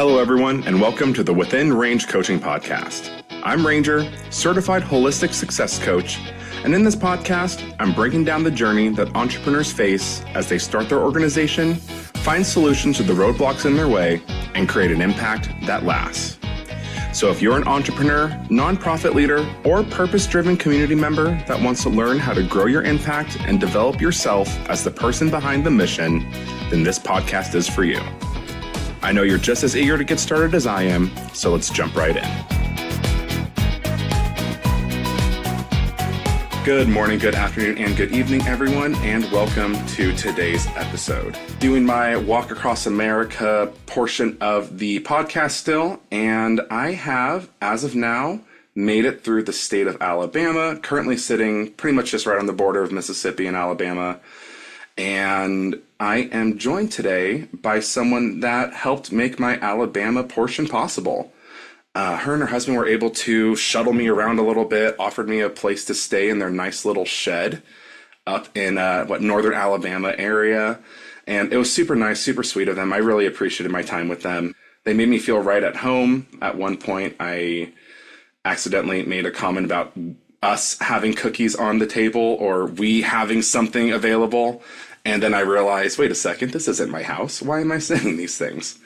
Hello, everyone, and welcome to the Within Range Coaching Podcast. I'm Ranger, certified holistic success coach, and in this podcast, I'm breaking down the journey that entrepreneurs face as they start their organization, find solutions to the roadblocks in their way, and create an impact that lasts. So if you're an entrepreneur, nonprofit leader, or purpose-driven community member that wants to learn how to grow your impact and develop yourself as the person behind the mission, then this podcast is for you. I know you're just as eager to get started as I am, so let's jump right in. Good morning, good afternoon, and good evening, everyone, and welcome to today's episode. Doing my Walk Across America portion of the podcast still, and I have, as of now, made it through the state of Alabama, currently sitting pretty much just right on the border of Mississippi and Alabama. And I am joined today by someone that helped make my Alabama portion possible. Her and her husband were able to shuttle me around a little bit, offered me a place to stay in their nice little shed up in northern Alabama area. And it was super nice, super sweet of them. I really appreciated my time with them. They made me feel right at home. At one point, I accidentally made a comment about us having cookies on the table or we having something available. And then I realized, wait a second, this isn't my house. Why am I saying these things?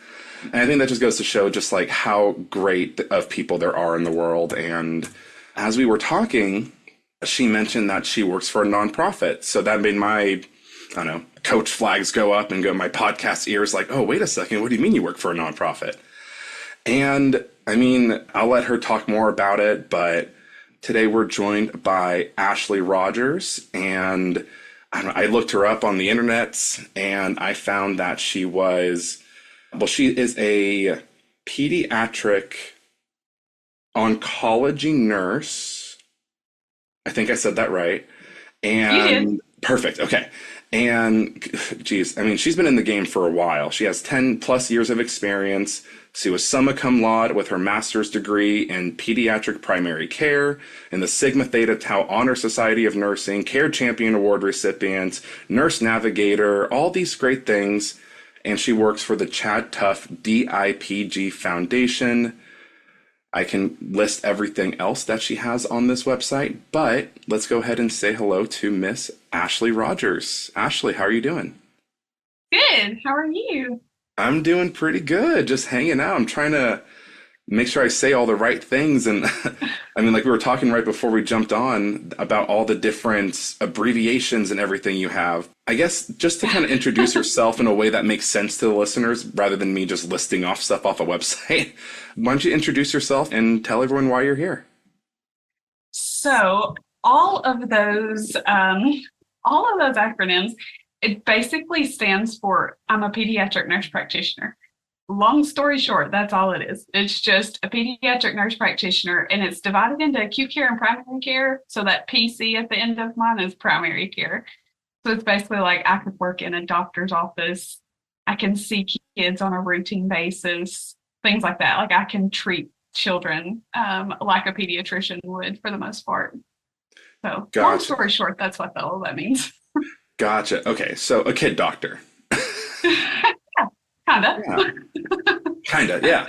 And I think that just goes to show just like how great of people there are in the world. And as we were talking, she mentioned that she works for a nonprofit. So that made my, coach flags go up and go my podcast ears like, oh, wait a second. What do you mean you work for a nonprofit? And I mean, I'll let her talk more about it, but today we're joined by Ashley Rogers, and I looked her up on the internet, and I found that she is a pediatric oncology nurse. I think I said that right. And you did. Perfect. Okay. And geez, I mean, she's been in the game for a while. She has 10 plus years of experience. She was summa cum laude with her master's degree in pediatric primary care and the Sigma Theta Tau Honor Society of Nursing, Care Champion Award recipient, Nurse Navigator, all these great things. And she works for the Chad Tuff DIPG Foundation. I can list everything else that she has on this website, but let's go ahead and say hello to Miss Ashley Rogers. Ashley, how are you doing? Good. How are you? I'm doing pretty good. Just hanging out. I'm trying to make sure I say all the right things. And I mean, like we were talking right before we jumped on about all the different abbreviations and everything you have. I guess just to kind of introduce yourself in a way that makes sense to the listeners rather than me just listing off stuff off a website. Why don't you introduce yourself and tell everyone why you're here? So all of those acronyms, it basically stands for I'm a pediatric nurse practitioner. Long story short, that's all it is. It's just a pediatric nurse practitioner, and it's divided into acute care and primary care. So that PC at the end of mine is primary care. So it's basically like I could work in a doctor's office. I can see kids on a routine basis, things like that. Like I can treat children like a pediatrician would for the most part. So Gotcha. Long story short, that's what all that means. Gotcha. Okay, so a kid doctor. Kinda. Yeah. Kinda, yeah.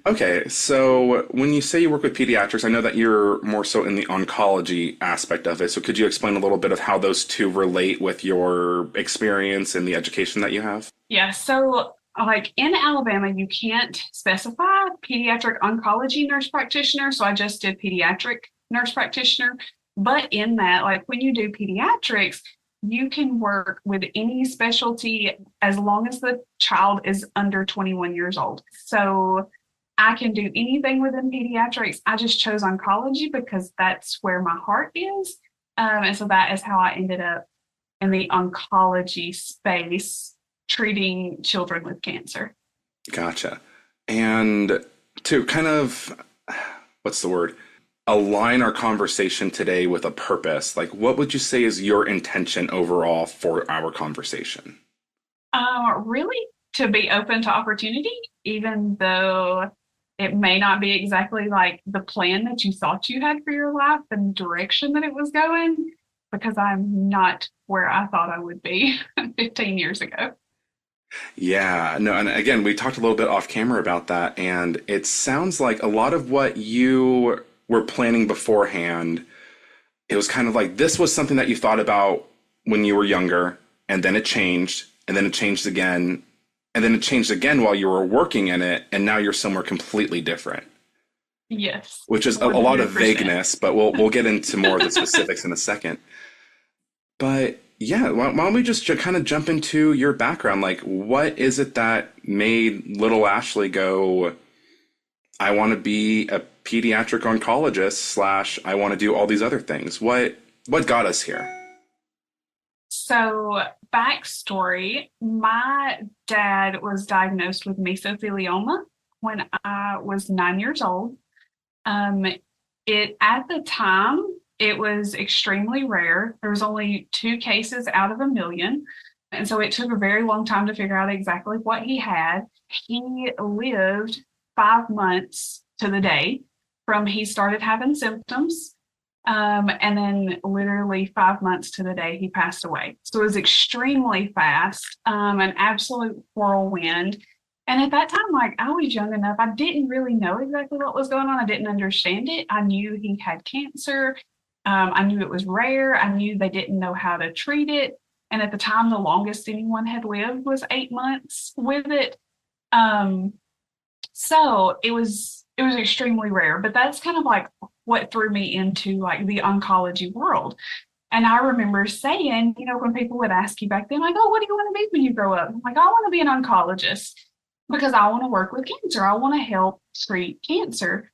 Okay, so when you say you work with pediatrics, I know that you're more so in the oncology aspect of it. So could you explain a little bit of how those two relate with your experience and the education that you have? Yeah, so like in Alabama, you can't specify pediatric oncology nurse practitioner. So I just did pediatric nurse practitioner. But in that, like when you do pediatrics, you can work with any specialty as long as the child is under 21 years old. So I can do anything within pediatrics. I just chose oncology because that's where my heart is. And so that is how I ended up in the oncology space, treating children with cancer. Gotcha. And to kind of, align our conversation today with a purpose, like what would you say is your intention overall for our conversation? Really to be open to opportunity, even though it may not be exactly like the plan that you thought you had for your life and direction that it was going, because I'm not where I thought I would be 15 years ago. Yeah, no, and again, we talked a little bit off camera about that, and it sounds like a lot of what you were planning beforehand, it was kind of like this was something that you thought about when you were younger, and then it changed, and then it changed again, and then it changed again while you were working in it, and now you're somewhere completely different, Yes, which is a lot of 100%. vagueness, but we'll get into more of the specifics in a second. But yeah, why don't we just kind of jump into your background? Like, what is it that made little Ashley go, I want to be a pediatric oncologist slash I want to do all these other things? What got us here? So, backstory, my dad was diagnosed with mesothelioma when I was 9 years old. Um, it at the time it was extremely rare. There was only two cases out of a million, and so it took a very long time to figure out exactly what he had. He lived 5 months to the day from he started having symptoms, and then literally 5 months to the day he passed away. So it was extremely fast, an absolute whirlwind. And at that time, like I was young enough, I didn't really know exactly what was going on. I didn't understand it. I knew he had cancer. I knew it was rare. I knew they didn't know how to treat it. And at the time, the longest anyone had lived was 8 months with it. Um, so it was extremely rare. But that's kind of like what threw me into like the oncology world. And I remember saying, when people would ask you back then, like, oh, what do you want to be when you grow up? I'm like, I want to be an oncologist because I want to work with cancer. I want to help treat cancer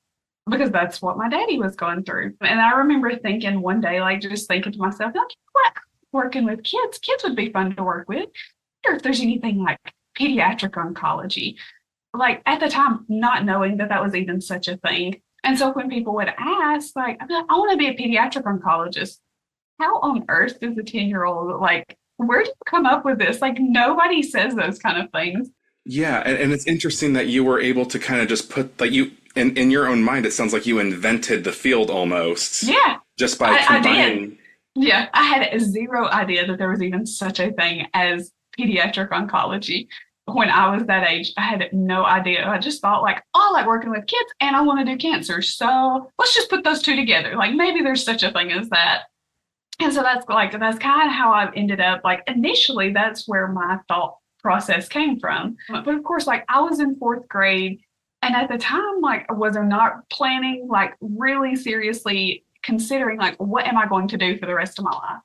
because that's what my daddy was going through. And I remember thinking one day, like just thinking to myself, like, what? Working with kids would be fun to work with. I wonder if there's anything like pediatric oncology. Like at the time, not knowing that that was even such a thing. And so when people would ask, like, I'd be like, I want to be a pediatric oncologist. How on earth does a 10-year-old like, where do you come up with this? Like nobody says those kind of things. Yeah, and it's interesting that you were able to kind of just put like you in your own mind, it sounds like you invented the field almost Yeah, just by I did. combining. Yeah, I had zero idea that there was even such a thing as pediatric oncology. When I was that age, I had no idea. I just thought like, oh, I like working with kids and I want to do cancer. So let's just put those two together. Like maybe there's such a thing as that. And so that's kind of how I ended up like initially that's where my thought process came from. But of course, like I was in fourth grade and at the time, like I was not planning, like really seriously considering like what am I going to do for the rest of my life.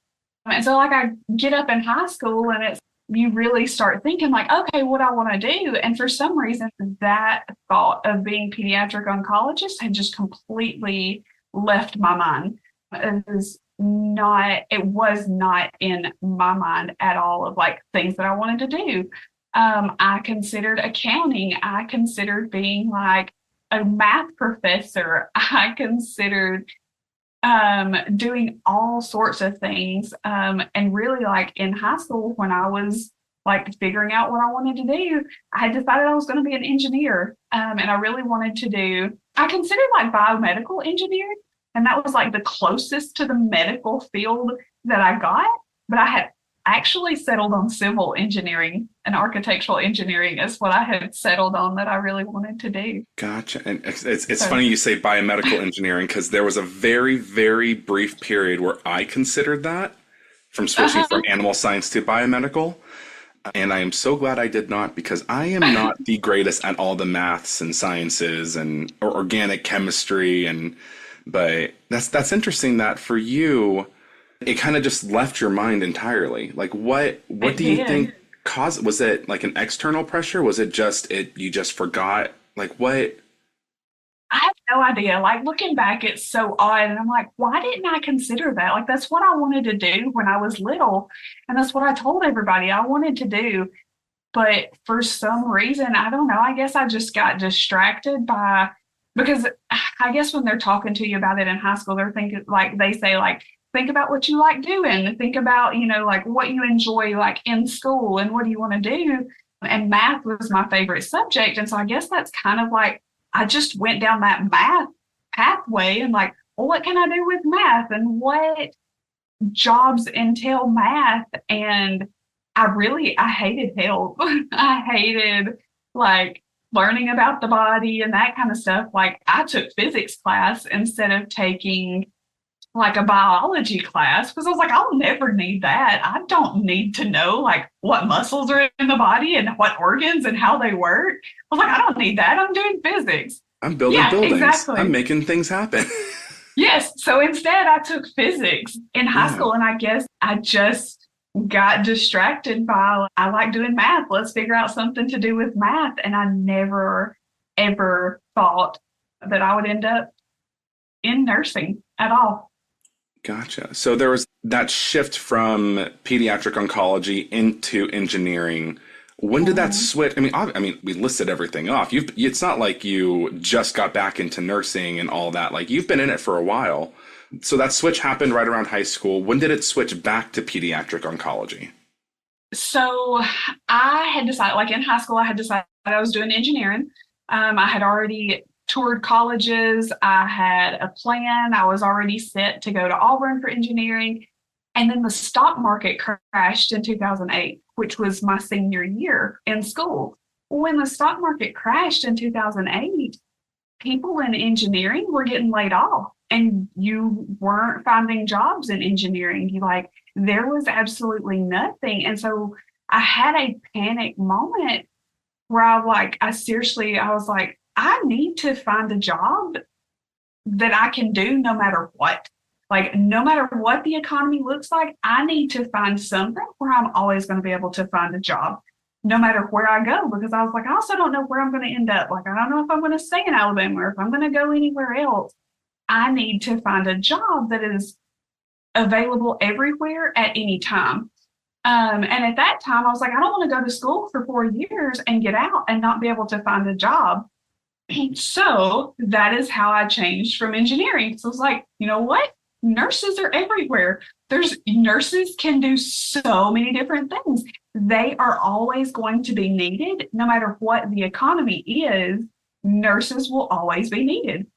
And so like I get up in high school and it's you really start thinking like, okay, what I want to do. And for some reason, that thought of being pediatric oncologist had just completely left my mind. It was not in my mind at all of like things that I wanted to do. I considered accounting. I considered being like a math professor. I considered doing all sorts of things. And really, like in high school, when I was like figuring out what I wanted to do, I had decided I was going to be an engineer. And I really wanted to I considered like biomedical engineering. And that was like the closest to the medical field that I got. But I had actually settled on civil engineering and architectural engineering is what I had settled on that I really wanted to do. Gotcha. And it's So, funny you say biomedical engineering because there was a very, very brief period where I considered that from switching uh-huh. from animal science to biomedical. And I am so glad I did not because I am not the greatest at all the maths and sciences and or organic chemistry and but that's interesting that for you it kind of just left your mind entirely. Like what It do you think did. caused was it like an external pressure? Was it just it you just forgot? Like what? I have no idea. Like looking back, it's so odd. And I'm like, why didn't I consider that? Like, that's what I wanted to do when I was little. And that's what I told everybody I wanted to do. But for some reason, I don't know. I guess I just got distracted because I guess when they're talking to you about it in high school, they're thinking, like, they say, like, think about what you like doing. Think about, like what you enjoy, like in school and what do you want to do. And math was my favorite subject. And so I guess that's kind of like, I just went down that math pathway and like, well, what can I do with math and what jobs entail math? And I hated health. I hated like learning about the body and that kind of stuff. Like I took physics class instead of taking like a biology class because I was like, I'll never need that. I don't need to know like what muscles are in the body and what organs and how they work. I was like, I don't need that. I'm doing physics. I'm building Yeah, buildings. exactly. I'm making things happen. Yes. So instead, I took physics in high school, and I guess I just got distracted by, I like doing math. Let's figure out something to do with math. And I never, ever thought that I would end up in nursing at all. Gotcha. So there was that shift from pediatric oncology into engineering. When did that switch? I mean, we listed everything off. It's not like you just got back into nursing and all that. Like you've been in it for a while. So that switch happened right around high school. When did it switch back to pediatric oncology? So I had decided, like in high school, I had decided I was doing engineering. I had already toured colleges. I had a plan. I was already set to go to Auburn for engineering. And then the stock market crashed in 2008, which was my senior year in school. When the stock market crashed in 2008, people in engineering were getting laid off and you weren't finding jobs in engineering. There was absolutely nothing. And so I had a panic moment where I was like, I need to find a job that I can do no matter what. Like, no matter what the economy looks like, I need to find something where I'm always going to be able to find a job, no matter where I go, because I was like, I also don't know where I'm going to end up. Like, I don't know if I'm going to stay in Alabama or if I'm going to go anywhere else. I need to find a job that is available everywhere at any time. And at that time, I was like, I don't want to go to school for 4 years and get out and not be able to find a job. So that is how I changed from engineering. So I was like, you know what? Nurses are everywhere. Nurses can do so many different things. They are always going to be needed. No matter what the economy is, nurses will always be needed.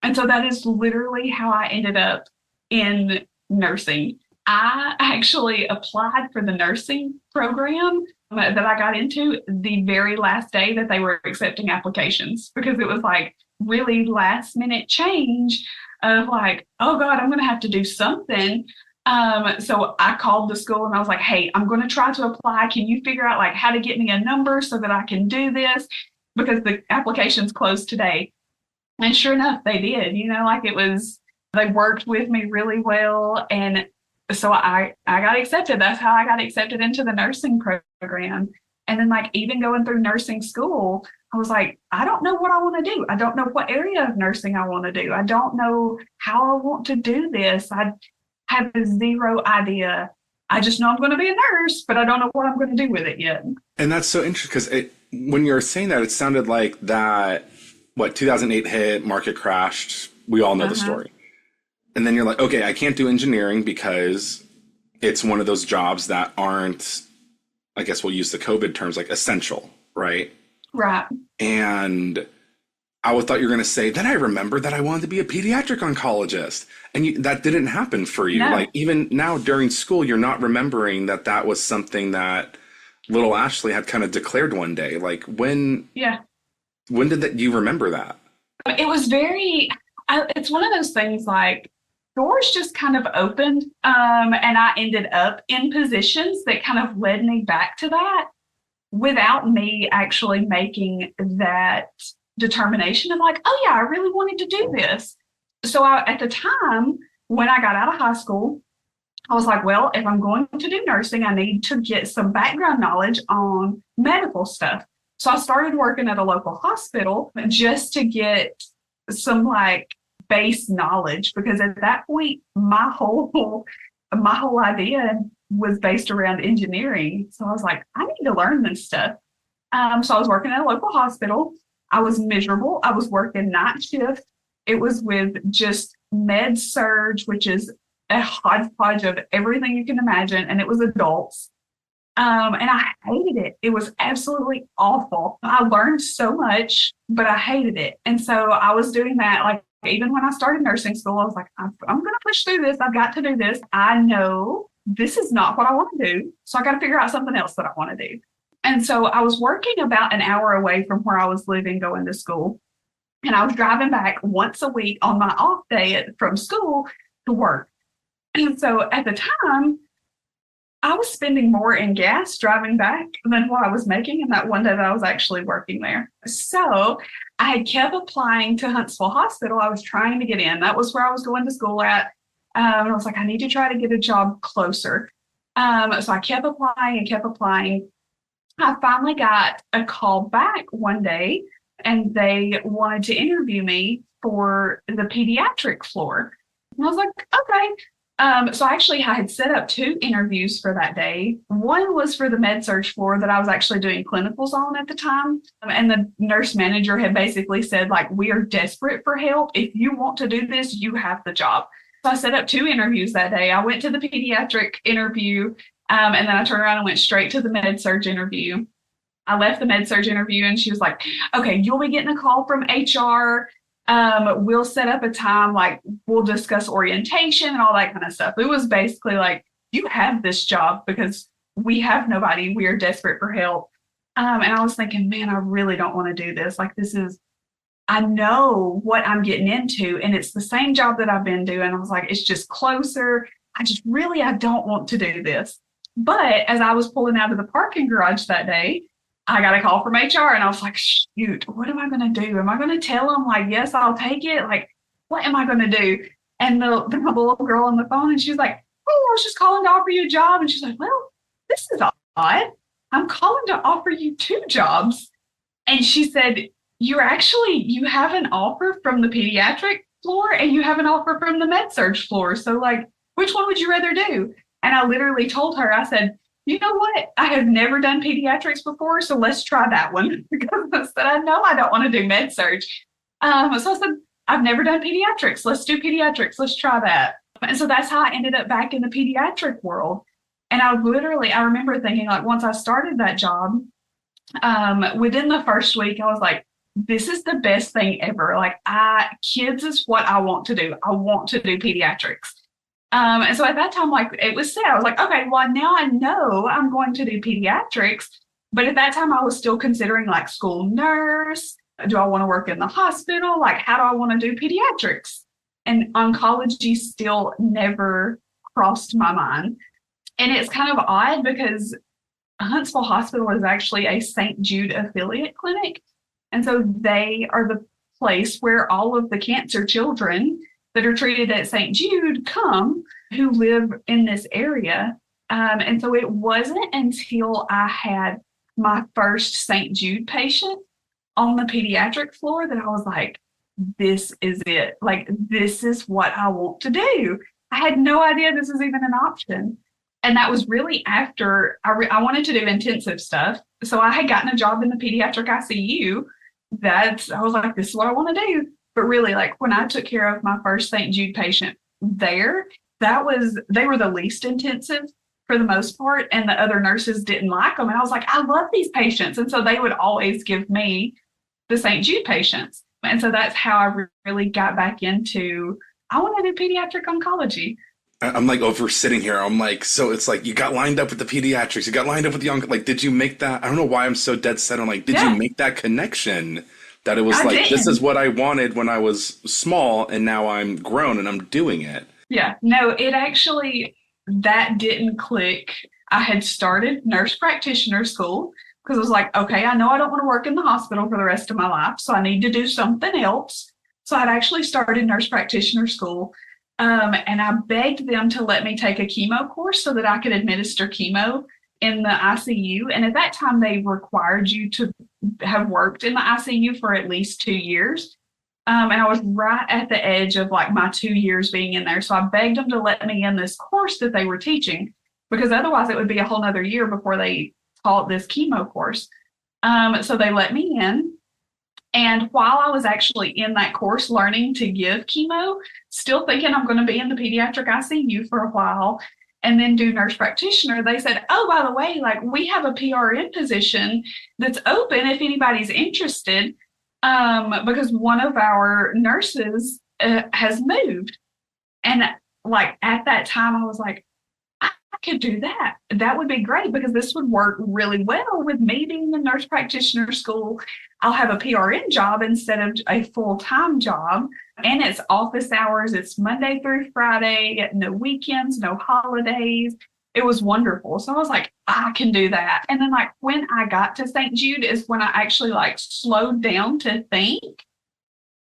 And so that is literally how I ended up in nursing. I actually applied for the nursing program that I got into the very last day that they were accepting applications, because it was like really last minute change of like, oh God, I'm going to have to do something. So I called the school and I was like, hey, I'm going to try to apply. Can you figure out like how to get me a number so that I can do this? Because the application's closed today. And sure enough, they did, they worked with me really well. And so I got accepted. That's how I got accepted into the nursing program. And then like even going through nursing school, I was like, I don't know what I want to do. I don't know what area of nursing I want to do. I don't know how I want to do this. I have zero idea. I just know I'm going to be a nurse, but I don't know what I'm going to do with it yet. And that's so interesting because when you're saying that, it sounded like that, 2008 hit, market crashed. We all know the story. And then you're like, okay, I can't do engineering because it's one of those jobs that aren't, I guess we'll use the COVID terms, like essential, right? Right. And I thought you were going to say, then I remembered that I wanted to be a pediatric oncologist. And that didn't happen for you. No. Like even now during school, you're not remembering that was something that little Ashley had kind of declared one day. Like when did you remember that? It was it's one of those things like doors just kind of opened. And I ended up in positions that kind of led me back to that without me actually making that determination of like, oh yeah, I really wanted to do this. So at the time when I got out of high school, I was like, well, if I'm going to do nursing, I need to get some background knowledge on medical stuff. So I started working at a local hospital just to get some like base knowledge, because at that point, my whole idea was based around engineering. So I was like, I need to learn this stuff. So I was working at a local hospital. I was miserable. I was working night shift. It was with just med surge, which is a hodgepodge of everything you can imagine. And it was adults. And I hated it. It was absolutely awful. I learned so much, but I hated it. And so I was doing that. Like, even when I started nursing school, I was like, I'm going to push through this. I've got to do this. I know this is not what I want to do. So I got to figure out something else that I want to do. And so I was working about an hour away from where I was living, going to school. And I was driving back once a week on my off day from school to work. And so at the time, I was spending more in gas driving back than what I was making in that one day that I was actually working there. So I kept applying to Huntsville Hospital. I was trying to get in. That was where I was going to school at. And I was like, I need to try to get a job closer. So I kept applying and kept applying. I finally got a call back one day, and they wanted to interview me for the pediatric floor. And I was like, okay. So actually, I had set up 2 interviews for that day. One was for the med-surg floor that I was actually doing clinicals on at the time. And the nurse manager had basically said, like, we are desperate for help. If you want to do this, you have the job. So I set up 2 interviews that day. I went to the pediatric interview, and then I turned around and went straight to the med-surg interview. I left the med-surg interview, and she was like, okay, you'll be getting a call from HR. We'll set up a time, like we'll discuss orientation and all that kind of stuff. It was basically like, you have this job because we have nobody. We are desperate for help. And I was thinking, man, I really don't want to do this. Like, I know what I'm getting into, and it's the same job that I've been doing. I was like, it's just closer. I don't want to do this. But as I was pulling out of the parking garage that day, I got a call from HR, and I was like, shoot, what am I going to do? Am I going to tell them, like, yes, I'll take it? Like, what am I going to do? And the little girl on the phone, and she's like, oh, I was just calling to offer you a job. And she's like, well, this is odd. I'm calling to offer you 2 jobs. And she said, you have an offer from the pediatric floor, and you have an offer from the med-surg floor. So, like, which one would you rather do? And I literally told her, I said, you know what? I have never done pediatrics before, so let's try that one. Because I said, I know I don't want to do med-surg. So I said, I've never done pediatrics. Let's do pediatrics. Let's try that. And so that's how I ended up back in the pediatric world. And I remember thinking, like, once I started that job, within the first week, I was like, this is the best thing ever. Like, kids is what I want to do. I want to do pediatrics. And so at that time, like, it was set. I was like, okay, well, now I know I'm going to do pediatrics. But at that time, I was still considering, like, school nurse. Do I want to work in the hospital? Like, how do I want to do pediatrics? And oncology still never crossed my mind. And it's kind of odd because Huntsville Hospital is actually a St. Jude affiliate clinic. And so they are the place where all of the cancer children that are treated at St. Jude come, who live in this area. And so it wasn't until I had my first St. Jude patient on the pediatric floor that I was like, this is it. Like, this is what I want to do. I had no idea this was even an option. And that was really after I wanted to do intensive stuff. So I had gotten a job in the pediatric ICU. I was like, this is what I want to do. But really, like, when I took care of my first St. Jude patient there, they were the least intensive for the most part. And the other nurses didn't like them. And I was like, I love these patients. And so they would always give me the St. Jude patients. And so that's how I really got back into, I want to do pediatric oncology. I'm like over sitting here. I'm like, so it's like you got lined up with the pediatrics, you got lined up with the like, did you make that? I don't know why I'm so dead set on, like, did you make that connection that it was this is what I wanted when I was small, and now I'm grown and I'm doing it? Yeah, no, it actually, that didn't click. I had started nurse practitioner school because I was like, okay, I know I don't want to work in the hospital for the rest of my life, so I need to do something else. So I'd actually started nurse practitioner school. And I begged them to let me take a chemo course so that I could administer chemo in the ICU. And at that time, they required you to have worked in the ICU for at least 2 years. And I was right at the edge of, like, my 2 years being in there. So I begged them to let me in this course that they were teaching, because otherwise it would be a whole nother year before they taught this chemo course. So they let me in. And while I was actually in that course learning to give chemo, still thinking I'm going to be in the pediatric ICU for a while and then do nurse practitioner, they said, oh, by the way, like, we have a PRN position that's open if anybody's interested, because one of our nurses has moved. And, like, at that time, I was like, I could do that. That would be great because this would work really well with me being in nurse practitioner school. I'll have a PRN job instead of a full-time job. And it's office hours. It's Monday through Friday, no weekends, no holidays. It was wonderful. So I was like, I can do that. And then like when I got to St. Jude is when I actually like slowed down to think,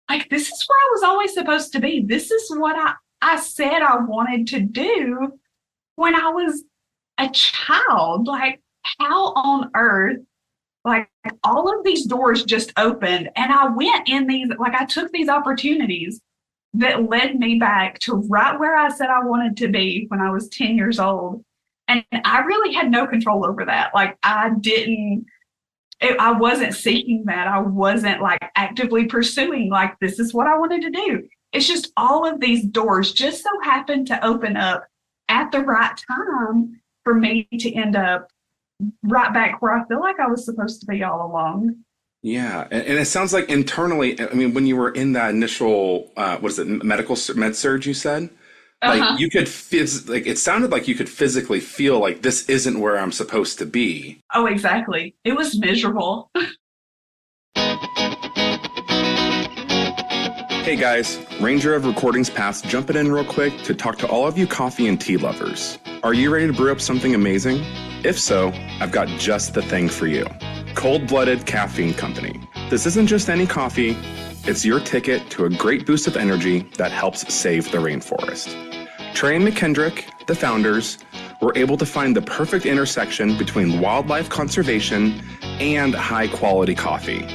like, this is where I was always supposed to be. This is what I said I wanted to do when I was a child. Like, how on earth, like, all of these doors just opened and I went in these, like, I took these opportunities that led me back to right where I said I wanted to be when I was 10 years old. And I really had no control over that. Like, I wasn't seeking that. I wasn't like actively pursuing, like, this is what I wanted to do. It's just all of these doors just so happened to open up at the right time for me to end up right back where I feel like I was supposed to be all along. Yeah. And it sounds like internally, I mean, when you were in that initial, med surge, you said? Like you could it sounded like you could physically feel like this isn't where I'm supposed to be. Oh, exactly. It was miserable. Hey guys, Ranger of Recordings Past jumping in real quick to talk to all of you coffee and tea lovers. Are you ready to brew up something amazing? If so, I've got just the thing for you. Cold-Blooded Caffeine Company. This isn't just any coffee, it's your ticket to a great boost of energy that helps save the rainforest. Trey and McKendrick, the founders, were able to find the perfect intersection between wildlife conservation and high-quality coffee.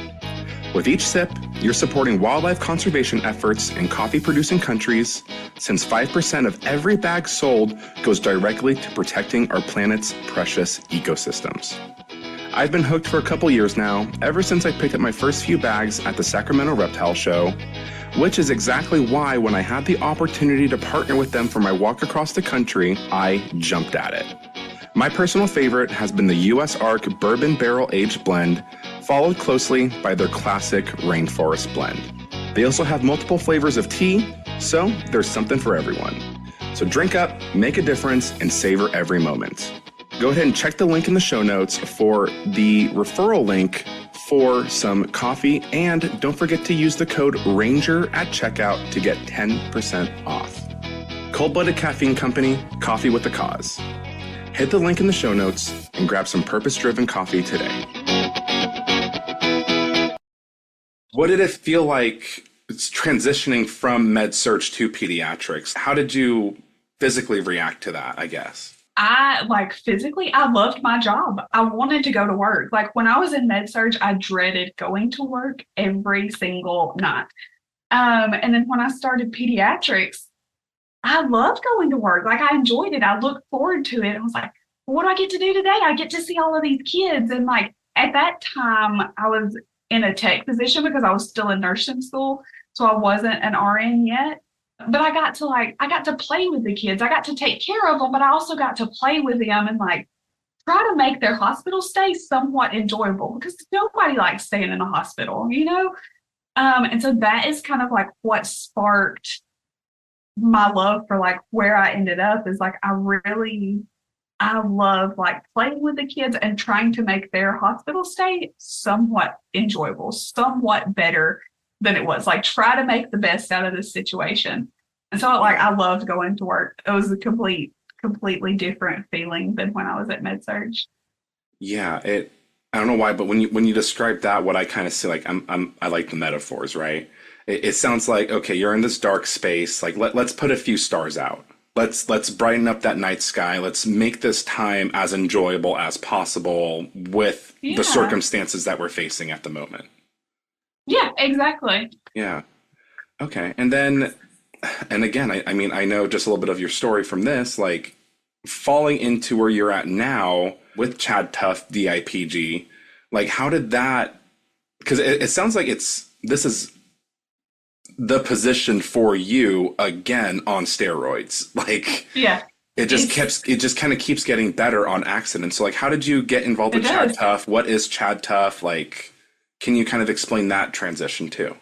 With each sip, you're supporting wildlife conservation efforts in coffee-producing countries, since 5% of every bag sold goes directly to protecting our planet's precious ecosystems. I've been hooked for a couple years now, ever since I picked up my first few bags at the Sacramento Reptile Show, which is exactly why when I had the opportunity to partner with them for my walk across the country, I jumped at it. My personal favorite has been the U.S. Ark Bourbon Barrel Aged Blend, followed closely by their classic Rainforest Blend. They also have multiple flavors of tea, so there's something for everyone. So drink up, make a difference, and savor every moment. Go ahead and check the link in the show notes for the referral link for some coffee, and don't forget to use the code RANGER at checkout to get 10% off. Cold-Blooded Caffeine Company, coffee with a cause. Hit the link in the show notes and grab some purpose-driven coffee today. What did it feel like it's transitioning from med-surg to pediatrics? How did you physically react to that, I guess? Physically, I loved my job. I wanted to go to work. Like when I was in med surg, I dreaded going to work every single night. And then when I started pediatrics, I loved going to work. Like I enjoyed it. I looked forward to it. I was like, well, what do I get to do today? I get to see all of these kids. And like at that time, I was in a tech position because I was still in nursing school. So I wasn't an RN yet. But I got to play with the kids. I got to take care of them, but I also got to play with them and like try to make their hospital stay somewhat enjoyable because nobody likes staying in a hospital, you know? And so that is kind of like what sparked my love for like where I ended up is like, I love like playing with the kids and trying to make their hospital stay somewhat enjoyable, somewhat better than it was. Like try to make the best out of this situation. And so like I loved going to work. It was a completely different feeling than when I was at med-surg. Yeah, I don't know why, but when you describe that, what I kind of see, like I like the metaphors, right? It sounds like, okay, you're in this dark space. Like let's put a few stars out. Let's brighten up that night sky. Let's make this time as enjoyable as possible with the circumstances that we're facing at the moment. Yeah, exactly. Yeah. Okay. And again, I mean, I know just a little bit of your story from this, like falling into where you're at now with Chad Tuff, DIPG, like how did that, because it sounds like this is the position for you again on steroids. Like, yeah. It just kind of keeps getting better on accident. So like, how did you get involved with Chad Tuff? What is Chad Tuff? Like, can you kind of explain that transition too?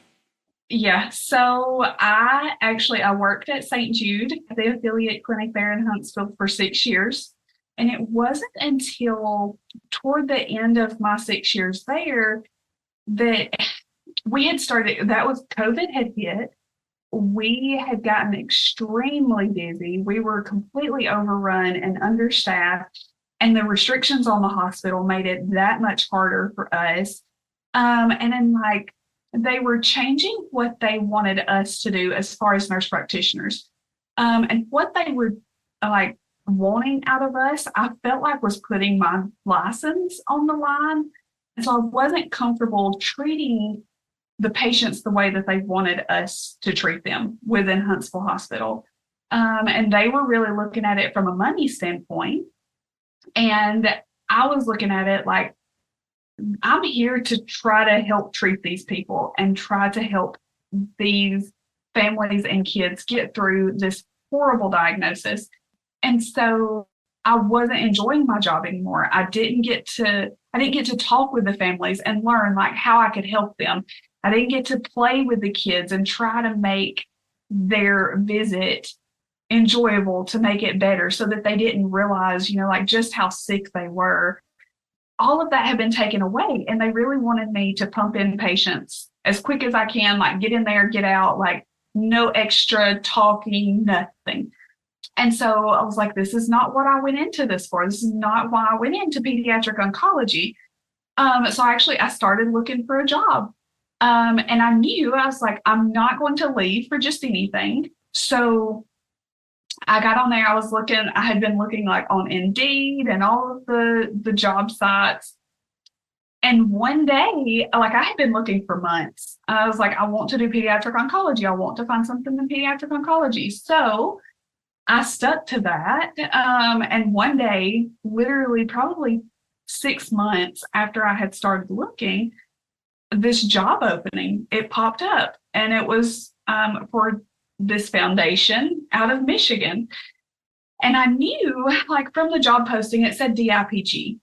Yeah, so I worked at St. Jude, the affiliate clinic there in Huntsville for 6 years. And it wasn't until toward the end of my 6 years there that we had started, that was COVID had hit. We had gotten extremely busy. We were completely overrun and understaffed, and the restrictions on the hospital made it that much harder for us. And then, like, they were changing what they wanted us to do as far as nurse practitioners. And what they were like wanting out of us, I felt like was putting my license on the line. And so I wasn't comfortable treating the patients the way that they wanted us to treat them within Huntsville Hospital. And they were really looking at it from a money standpoint. And I was looking at it like, I'm here to try to help treat these people and try to help these families and kids get through this horrible diagnosis. And so I wasn't enjoying my job anymore. I didn't get to talk with the families and learn like how I could help them. I didn't get to play with the kids and try to make their visit enjoyable, to make it better so that they didn't realize, like just how sick they were. All of that had been taken away, and they really wanted me to pump in patients as quick as I can, like get in there, get out, like no extra talking, nothing. And so I was like, this is not what I went into this for. This is not why I went into pediatric oncology. So I started looking for a job. And I knew, I was like, I'm not going to leave for just anything. So I got on there. I had been looking like on Indeed and all of the job sites. And one day, like I had been looking for months. I was like, I want to do pediatric oncology. I want to find something in pediatric oncology. So I stuck to that. And one day, literally probably 6 months after I had started looking, this job opening, it popped up, and it was for this foundation out of Michigan. And I knew, like from the job posting, it said DIPG.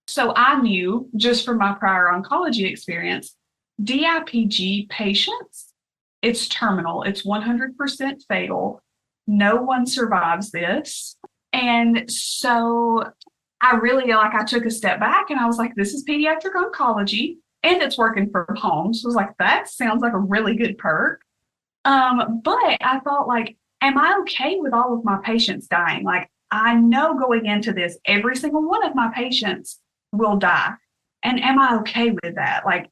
So I knew just from my prior oncology experience, DIPG patients, it's terminal, it's 100% fatal. No one survives this. And so I took a step back and I was like, this is pediatric oncology and it's working from home. So I was like, that sounds like a really good perk. But I thought, like, am I okay with all of my patients dying? Like, I know going into this, every single one of my patients will die. And am I okay with that? Like,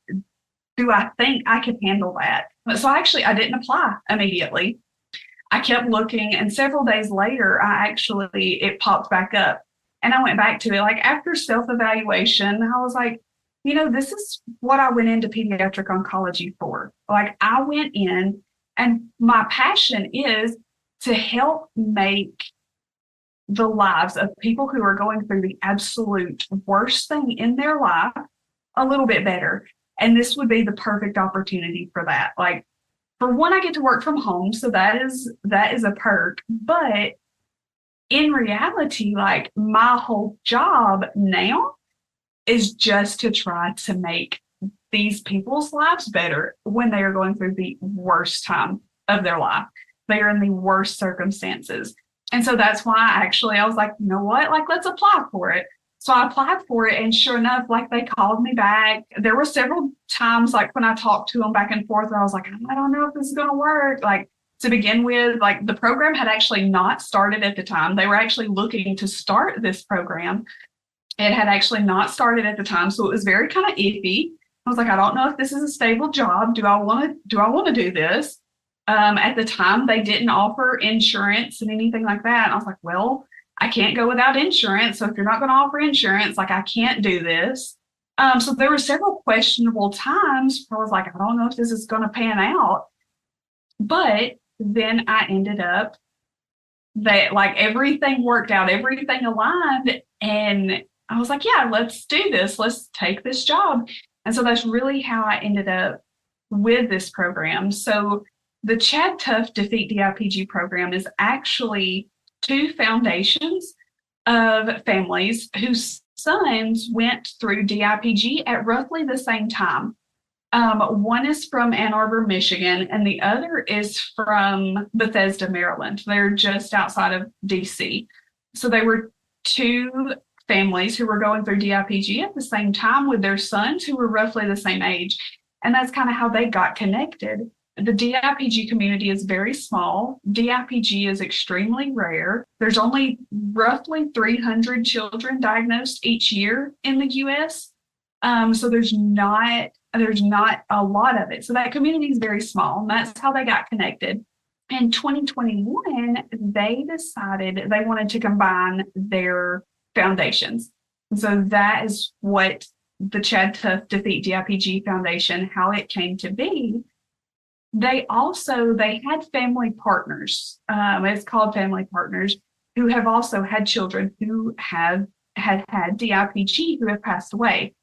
do I think I can handle that? So I didn't apply immediately. I kept looking, and several days later, it popped back up. And I went back to it. Like, after self-evaluation, I was like, this is what I went into pediatric oncology for. Like, I went in, and my passion is to help make the lives of people who are going through the absolute worst thing in their life a little bit better. And this would be the perfect opportunity for that. Like, for one, I get to work from home, so that is a perk. But in reality, like, my whole job now is just to try to make these people's lives better when they are going through the worst time of their life. They are in the worst circumstances. And so that's why I was like, you know what, like, let's apply for it. So I applied for it, and sure enough, like, they called me back. There were several times, like, when I talked to them back and forth, where I was like, I don't know if this is going to work. Like, to begin with, like, the program had actually not started at the time. They were actually looking to start this program. It had actually not started at the time, so it was very kind of iffy. I was like, I don't know if this is a stable job. Do I want to do this? At the time, they didn't offer insurance and anything like that. And I was like, well, I can't go without insurance. So if you're not going to offer insurance, like, I can't do this. So there were several questionable times where I was like, I don't know if this is going to pan out. But then I ended up that, like, everything worked out, everything aligned. And I was like, yeah, let's do this. Let's take this job. And so that's really how I ended up with this program. So the Chad Tough Defeat DIPG program is actually two foundations of families whose sons went through DIPG at roughly the same time. One is from Ann Arbor, Michigan, and the other is from Bethesda, Maryland. They're just outside of DC. So they were two families who were going through DIPG at the same time with their sons who were roughly the same age. And that's kind of how they got connected. The DIPG community is very small. DIPG is extremely rare. There's only roughly 300 children diagnosed each year in the US. So there's not a lot of it. So that community is very small, and that's how they got connected. In 2021, they decided they wanted to combine their foundations. So that is what the Chad Tough Defeat DIPG Foundation, how it came to be. They had family partners. It's called family partners, who have also had children who had DIPG who have passed away.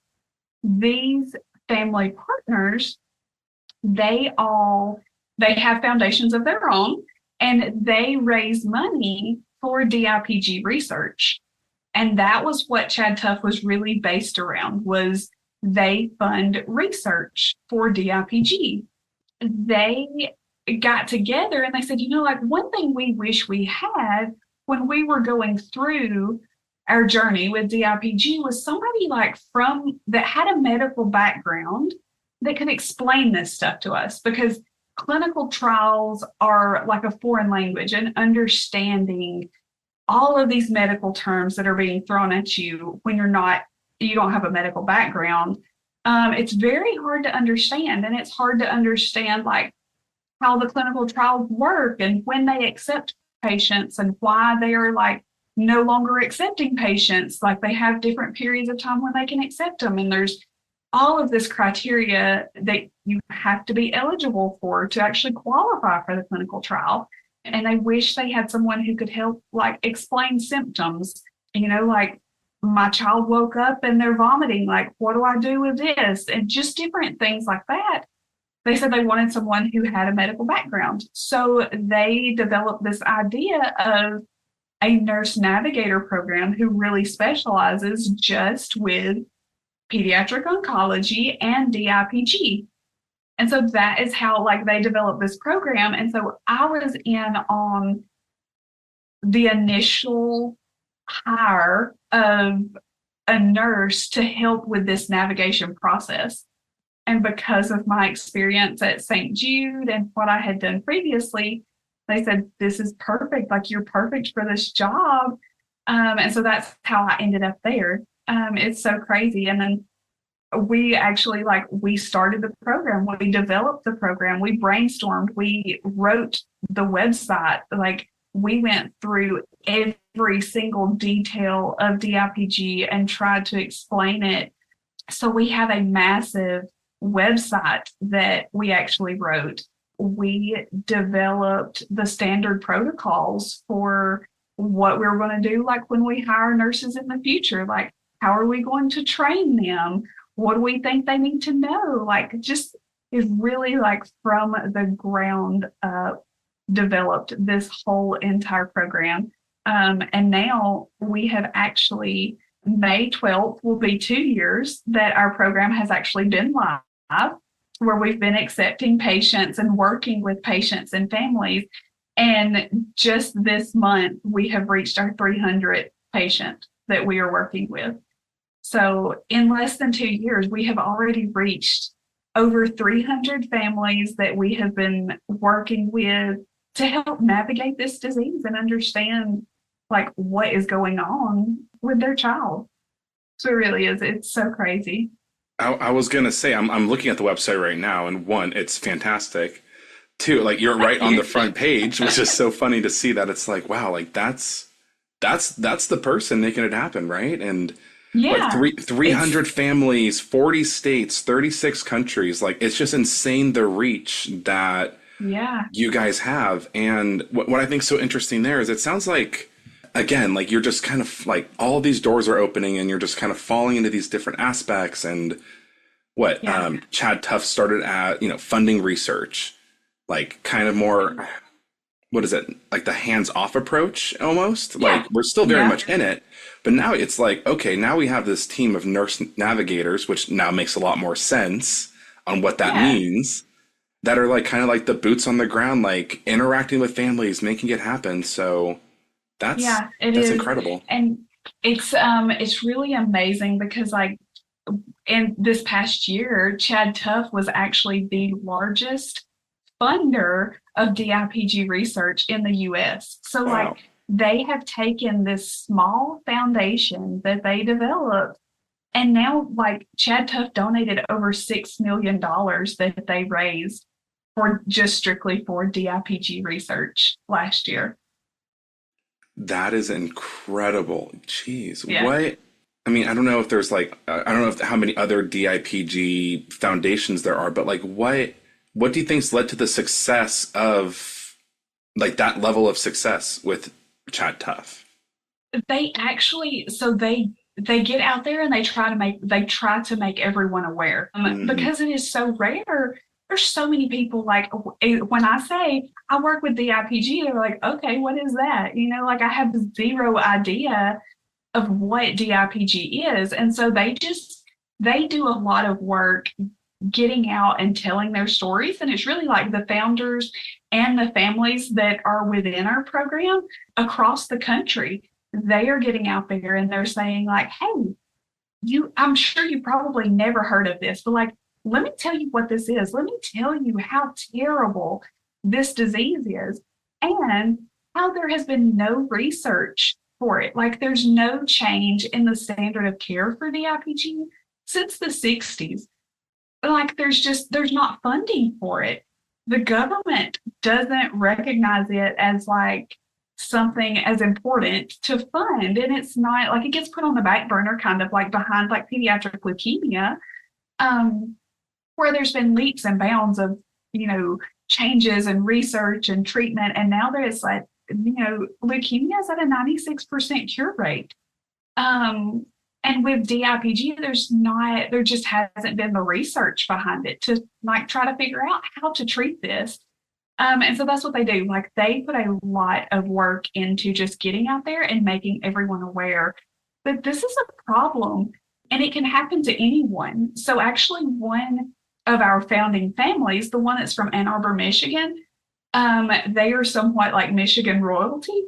These family partners, they have foundations of their own, and they raise money for DIPG research. And that was what Chad Tough was really based around, was they fund research for DIPG. They got together and they said, one thing we wish we had when we were going through our journey with DIPG was somebody that had a medical background that could explain this stuff to us, because clinical trials are like a foreign language, and understanding all of these medical terms that are being thrown at you when you don't have a medical background. It's very hard to understand, and it's hard to understand how the clinical trials work and when they accept patients and why they are no longer accepting patients. They have different periods of time when they can accept them. And there's all of this criteria that you have to be eligible for to actually qualify for the clinical trial. And I wish they had someone who could help explain symptoms, my child woke up and they're vomiting. What do I do with this? And just different things like that. They said they wanted someone who had a medical background. So they developed this idea of a Nurse Navigator program who really specializes just with pediatric oncology and DIPG. And so that is how they developed this program. And so I was in on the initial hire of a nurse to help with this navigation process. And because of my experience at St. Jude and what I had done previously, they said, this is perfect. You're perfect for this job. And so that's how I ended up there. It's so crazy. And then we actually we started the program. We developed the program. We brainstormed. We wrote the website. We went through every single detail of DIPG and tried to explain it. So we have a massive website that we actually wrote. We developed the standard protocols for what we're going to do, when we hire nurses in the future. How are we going to train them? What do we think they need to know? Just is really from the ground up developed this whole entire program. And now we have actually, May 12th will be 2 years that our program has actually been live, where we've been accepting patients and working with patients and families. And just this month, we have reached our 300th patient that we are working with. So in less than 2 years, we have already reached over 300 families that we have been working with to help navigate this disease and understand what is going on with their child. So it really is. It's so crazy. I was going to say, I'm looking at the website right now, and one, it's fantastic. Two, you're right on the front page, which is so funny to see that. It's wow, that's the person making it happen, right? And yeah, 300 families, 40 states, 36 countries. It's just insane the reach that you guys have. And what I think is so interesting there is it sounds again, you're just kind of all of these doors are opening and you're just kind of falling into these different aspects. And Chad Tough started at, funding research, kind of more, what is it? The hands-off approach almost. We're still very much in it, but now it's okay, now we have this team of nurse navigators, which now makes a lot more sense. on what that Yeah. means, that are like kind of like the boots on the ground, like interacting with families, making it happen. So that's Yeah, it that's is. incredible. And it's really amazing because like in this past year, Chad Tuff was actually the largest funder of DIPG research in the US. So like Wow. they have taken this small foundation that they developed, and now like Chad Tuff donated over $6 million that they raised for just strictly for DIPG research last year. That is incredible. Jeez. Yeah. What? I mean, I don't know if there's like, I don't know if how many other DIPG foundations there are, but like what do you think's led to the success of like that level of success with Chad Tuff? They actually, so they get out there and they try to make everyone aware, Hmm. because it is so rare. There's so many people like when I say I work with DIPG, they're like, okay, what is that? Like I have zero idea of what DIPG is, and so they do a lot of work getting out and telling their stories. And it's really like the founders and the families that are within our program across the country. They are getting out there and they're saying, like, hey, I'm sure you probably never heard of this, but like, let me tell you what this is. Let me tell you how terrible this disease is and how there has been no research for it. Like, there's no change in the standard of care for the IPG since the 60s. Like there's not funding for it. The government doesn't recognize it as like something as important to fund, and it's not like it gets put on the back burner, kind of like behind like pediatric leukemia, um, where there's been leaps and bounds of changes and research and treatment, and now there's like leukemia is at a 96% cure rate. um, and with DIPG, there just hasn't been the research behind it to like try to figure out how to treat this. And so that's what they do. Like they put a lot of work into just getting out there and making everyone aware that this is a problem and it can happen to anyone. So actually, one of our founding families, the one that's from Ann Arbor, Michigan, they are somewhat like Michigan royalty.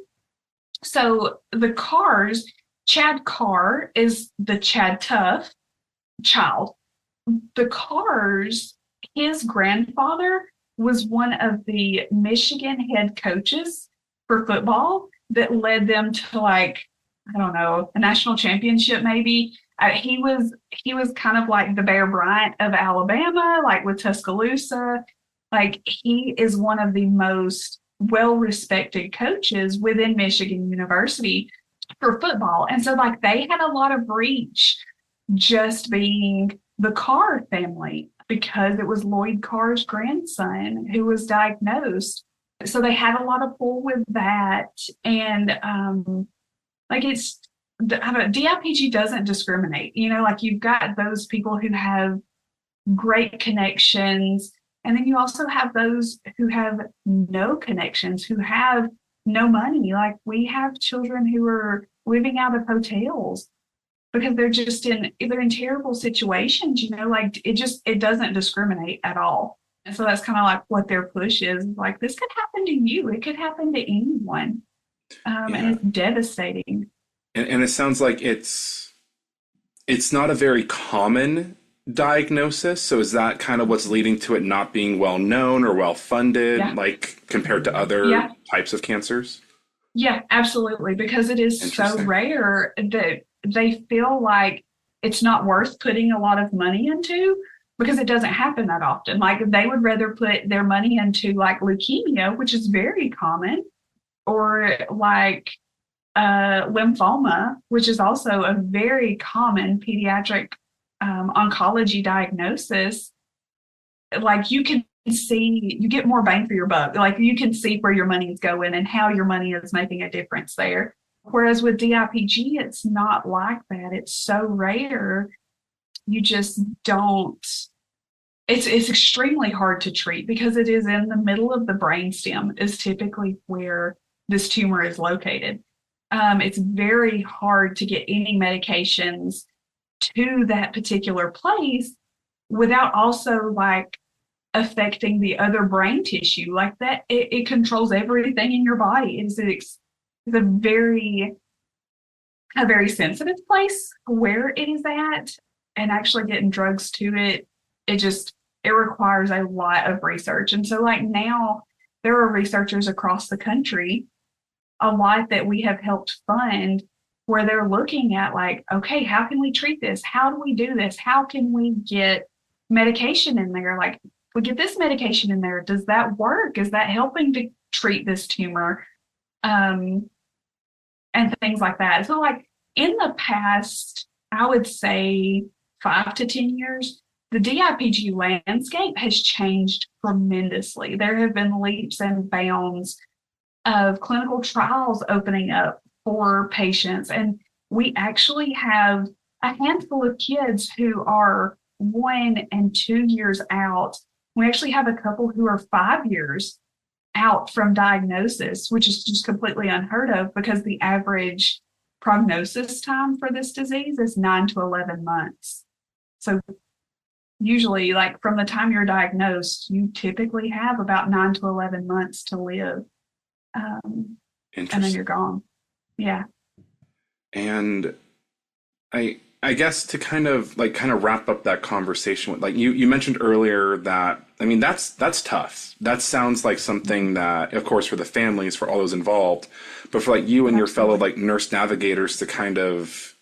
So the Carrs, Chad Carr is the Chad Tuff child. The Carrs, his grandfather was one of the Michigan head coaches for football that led them to like, I don't know, a national championship maybe. He was kind of like the Bear Bryant of Alabama, like with Tuscaloosa. Like he is one of the most well-respected coaches within Michigan University for football. And so like they had a lot of reach just being the Carr family because it was Lloyd Carr's grandson who was diagnosed. So they had a lot of pull with that. And like it's, I don't know, DIPG doesn't discriminate. Like you've got those people who have great connections. And then you also have those who have no connections, who have no money. Like we have children who are living out of hotels because they're in terrible situations, like it doesn't discriminate at all. And so that's kind of like what their push is. Like this could happen to you. It could happen to anyone. And Yeah. it's devastating. And it sounds like it's not a very common diagnosis. So is that kind of what's leading to it not being well known or well funded, Yeah. like compared to other Yeah. types of cancers? Yeah, absolutely. Because it is so Interesting. rare that they feel like it's not worth putting a lot of money into because it doesn't happen that often. Like they would rather put their money into like leukemia, which is very common, or like lymphoma, which is also a very common pediatric oncology diagnosis. Like you get more bang for your buck. Like you can see where your money is going and how your money is making a difference there. Whereas with DIPG, it's not like that. It's so rare. You just don't. It's extremely hard to treat because it is in the middle of the brainstem is typically where this tumor is located. It's very hard to get any medications to that particular place without also like affecting the other brain tissue like that. It controls everything in your body. It's a very sensitive place where it is at, and actually getting drugs to it, it requires a lot of research. And so like now there are researchers across the country, a lot that we have helped fund, where they're looking at like, okay, how can we treat this? How do we do this? How can we get medication in there? Like, we get this medication in there. Does that work? Is that helping to treat this tumor? Um, and things like that. So, like in the past, I would say 5 to 10 years, the DIPG landscape has changed tremendously. There have been leaps and bounds of clinical trials opening up for patients. And we actually have a handful of kids who are 1 and 2 years out. We actually have a couple who are 5 years out from diagnosis, which is just completely unheard of because the average prognosis time for this disease is 9 to 11 months. So usually, like from the time you're diagnosed, you typically have about 9 to 11 months to live. And then you're gone. Yeah. And I guess to kind of wrap up that conversation with, like, you mentioned earlier that, I mean, that's tough. That sounds like something that, of course, for the families, for all those involved, but for like you and your fellow like nurse navigators to kind of,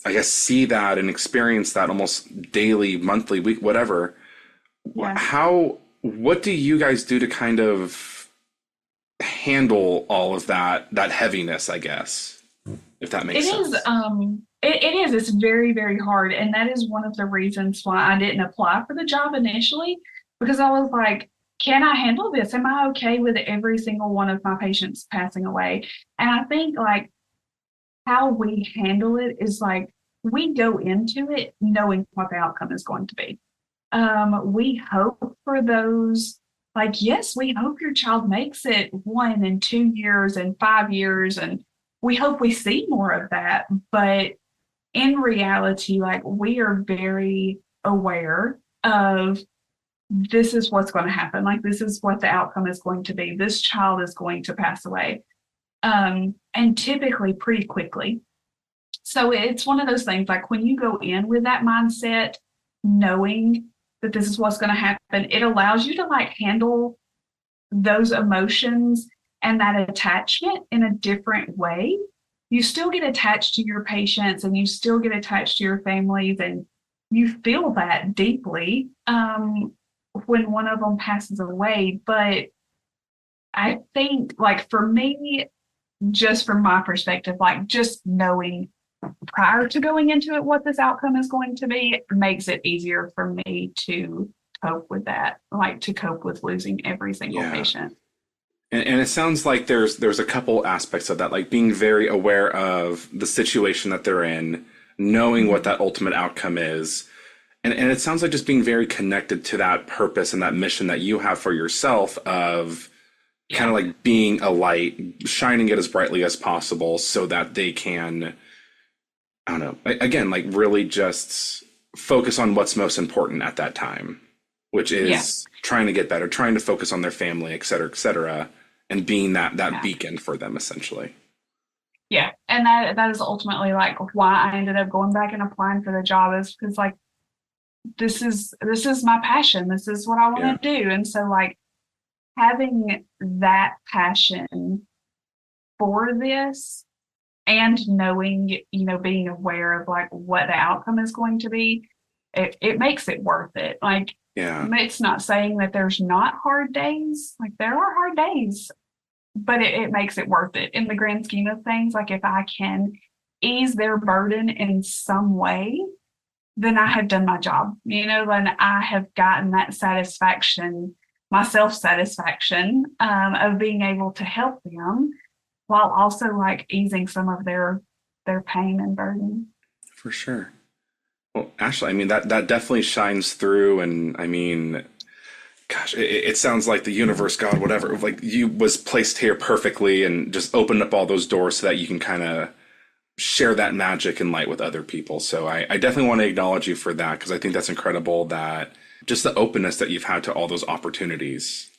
I guess, see that and experience that almost daily, monthly, week, whatever. Yeah. What do you guys do to kind of handle all of that heaviness, I guess, if that makes sense? It is. It's very, very hard. And that is one of the reasons why I didn't apply for the job initially, because I was like, can I handle this? Am I okay with every single one of my patients passing away? And I think like how we handle it is like we go into it knowing what the outcome is going to be. We hope for those, like, yes, we hope your child makes it 1 and 2 years and 5 years, and we hope we see more of that. But in reality, like, we are very aware of this is what's going to happen. Like, this is what the outcome is going to be. This child is going to pass away. And typically pretty quickly. So it's one of those things, like when you go in with that mindset, knowing that this is what's going to happen, it allows you to like handle those emotions and that attachment in a different way. You still get attached to your patients and you still get attached to your families, and you feel that deeply when one of them passes away. But I think, like, for me, just from my perspective, like just knowing prior to going into it what this outcome is going to be makes it easier for me to cope with that, like to cope with losing every single patient. And it sounds like there's a couple aspects of that, like being very aware of the situation that they're in, knowing what that ultimate outcome is. And it sounds like just being very connected to that purpose and that mission that you have for yourself of kind of like being a light, shining it as brightly as possible so that they can, I don't know, again, like really just focus on what's most important at that time, which is trying to get better, trying to focus on their family, et cetera, and being that beacon for them, essentially. Yeah. And that is ultimately like why I ended up going back and applying for the job, is because like this is my passion. This is what I want to do. And so like having that passion for this and knowing, being aware of like what the outcome is going to be, it makes it worth it. Like, it's not saying that there's not hard days. Like, there are hard days, but it makes it worth it in the grand scheme of things. Like, if I can ease their burden in some way, then I have done my job, then I have gotten that satisfaction, my self-satisfaction of being able to help them while also like easing some of their pain and burden. For sure. Well, Ashley, I mean, that definitely shines through. And I mean, gosh, it sounds like the universe, God, whatever, like you was placed here perfectly and just opened up all those doors so that you can kind of share that magic and light with other people. So I definitely want to acknowledge you for that, because I think that's incredible, that just the openness that you've had to all those opportunities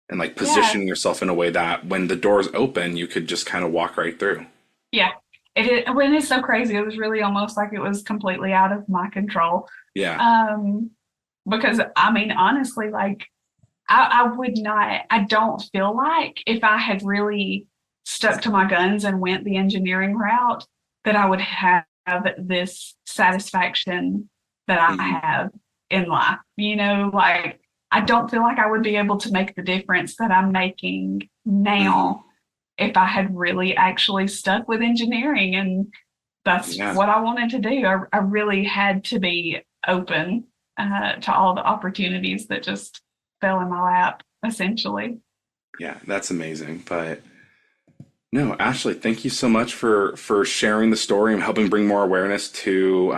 and like positioning yourself in a way that when the doors open, you could just kind of walk right through. Yeah. When it's so crazy, it was really almost like it was completely out of my control. Yeah. Because I mean, honestly, like I don't feel like if I had really stuck to my guns and went the engineering route, that I would have this satisfaction that I have in life. You know, like I don't feel like I would be able to make the difference that I'm making now if I had really actually stuck with engineering. And that's what I wanted to do. I really had to be open to all the opportunities that just fell in my lap, essentially. Yeah, that's amazing. But no, Ashley, thank you so much for sharing the story and helping bring more awareness to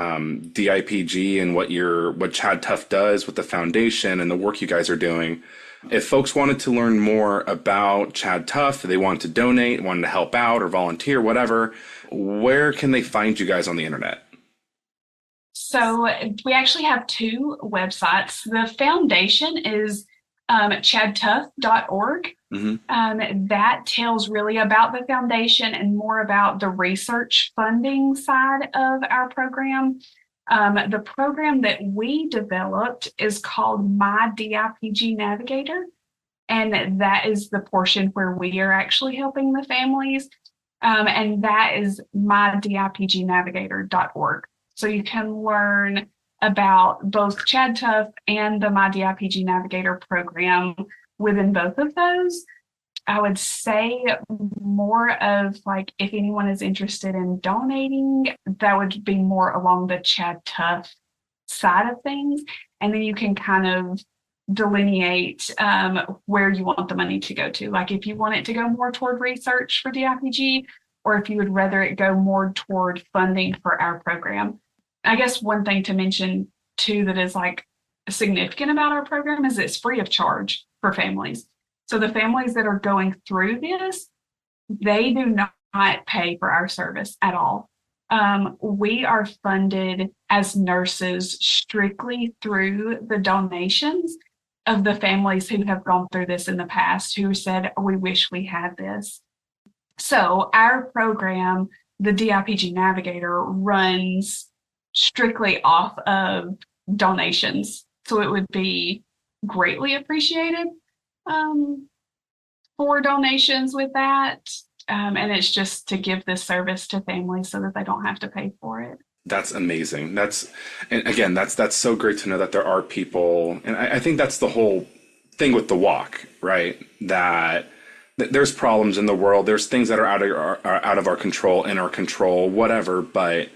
DIPG and what Chad Tough does with the foundation and the work you guys are doing. If folks wanted to learn more about Chad Tough, they wanted to donate, wanted to help out or volunteer, whatever, where can they find you guys on the internet? So we actually have two websites. The foundation is chadtough.org. That tells really about the foundation and more about the research funding side of our program. The program that we developed is called My DIPG Navigator, and that is the portion where we are actually helping the families, and that is mydipgnavigator.org. So you can learn about both Chad Tough and the My DIPG Navigator program within both of those. I would say more of like, if anyone is interested in donating, that would be more along the Chad Tough side of things. And then you can kind of delineate where you want the money to go to. Like if you want it to go more toward research for DIPG, or if you would rather it go more toward funding for our program. I guess one thing to mention too that is like significant about our program is it's free of charge for families. So the families that are going through this, they do not pay for our service at all. We are funded as nurses strictly through the donations of the families who have gone through this in the past, who said, we wish we had this. So our program, the DIPG Navigator, runs strictly off of donations. So it would be greatly appreciated for donations with that. And it's just to give this service to families so that they don't have to pay for it. That's amazing. And again, that's so great to know that there are people, and I think that's the whole thing with the walk, right? That there's problems in the world. There's things that are out of our control, in our control, whatever. But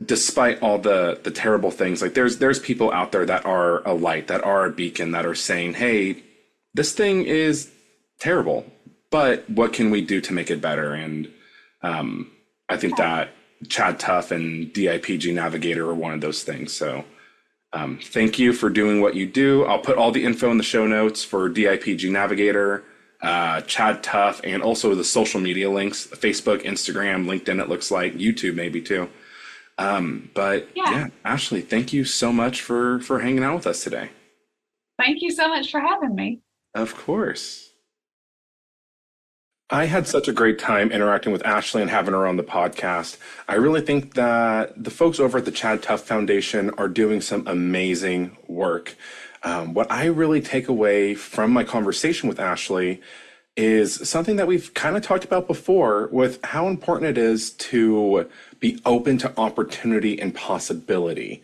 despite all the terrible things, like there's people out there that are a light, that are a beacon, that are saying, hey, this thing is terrible, but what can we do to make it better? And I think that Chad Tough and DIPG Navigator are one of those things. So thank you for doing what you do. I'll put all the info in the show notes for DIPG Navigator, Chad Tough, and also the social media links: Facebook, Instagram, LinkedIn, it looks like, YouTube maybe too. But yeah, Ashley, thank you so much for hanging out with us today. Thank you so much for having me. Of course. I had such a great time interacting with Ashley and having her on the podcast. I really think that the folks over at the Chad Tough Foundation are doing some amazing work. What I really take away from my conversation with Ashley is something that we've kind of talked about before, with how important it is to be open to opportunity and possibility.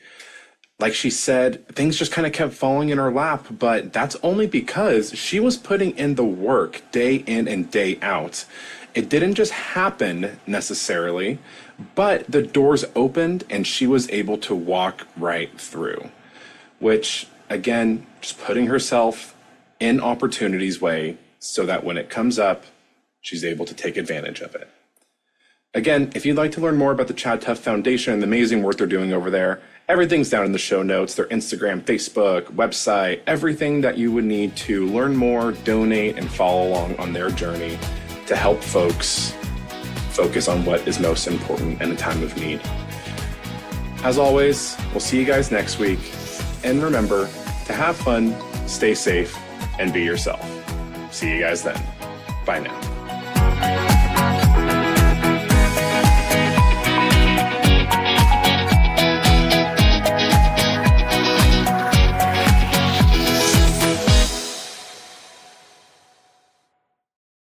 Like she said, things just kind of kept falling in her lap, but that's only because she was putting in the work day in and day out. It didn't just happen necessarily, but the doors opened and she was able to walk right through, which again, just putting herself in opportunity's way so that when it comes up, she's able to take advantage of it. Again, if you'd like to learn more about the Chad Tough Foundation and the amazing work they're doing over there, everything's down in the show notes: their Instagram, Facebook, website, everything that you would need to learn more, donate, and follow along on their journey to help folks focus on what is most important in a time of need. As always, we'll see you guys next week. And remember to have fun, stay safe, and be yourself. See you guys then. Bye now.